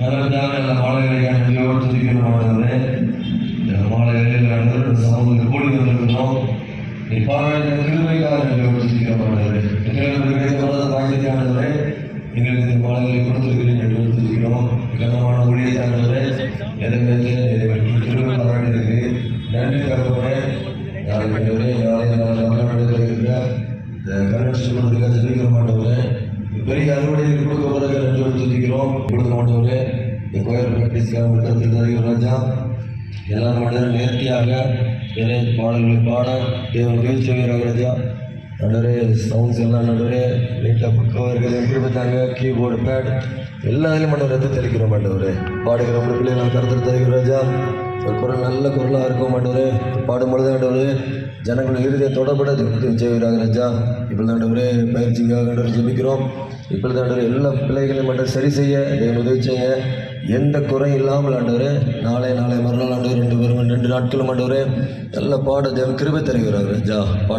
நல்லதாக நல்ல மாணவர்களை நன்றியோடு துதிக்கிற மாணவர்களே, மாணவர்கள் சமூகத்தில் கூடி வந்திருக்கிறோம். நீ பாராட்ட கிருபைக்காக நன்றியோடு துதிக்கிற மாணவர்களே, வாய்ந்தவரே எங்களுக்கு இந்த மாணவர்களை கொடுத்திருக்கிறேன் நன்றியோடு துதிக்கிறோம். கனமான ஊழியத்தானவரே கிருபை பாராட்டிருக்கு நன்றி தகவலே. நாளைக்கு ஜெபிக்கிற மாட்டவரே, பெரிய அறுவடையை கொடுக்க போறதை நன்றி துதிக்கிறோம். கொடுக்க மாட்டவரே, இந்த கோயில் பிராக்டிஸ்க்காக கருத்து தருகிற ராஜா எல்லா மனிதரும் நேர்த்தியாக பாடல்களை பாட தேவன் முயற்சி செய்கிறாங்க ராஜா. நடுவரே சவுண்ட்ஸ் எல்லாம் நடுவரே நீட்டாக பக்கம் இருக்கிறது எப்படி பார்த்தாங்க, கீபோர்டு பேட் எல்லாத்துலேயும் மண்டவர் ரத்து தெளிக்கிற மாட்டவரே. பாடுகிற பிள்ளைகளை கருத்து தருகிற ராஜா. ஒரு குரல் நல்ல குரலாக இருக்கும் மாட்டவரே, பாடும்பொழுது ஆண்டவரே ஜனங்கள் இறுதியை தொடப்பட செய்கிறாங்க ராஜா. இப்பொழுது ஆண்டவரே பயிற்சிக்காக ஆண்டவர் ஜெபிக்கிறோம். இப்பொழுது ஆண்டவரே எல்லா பிள்ளைகளையும் மட்டும் சரி செய்ய தேவன் உதவி செய்ய, எந்த குறையும் இல்லாமல் ஆண்டவரே நாளை மறுநாள் ஆண்டவர் 2 நாட்களும் ஆண்டவரே நல்ல பாட தேவன் கிருபை தருகிறார் ராஜா. பாட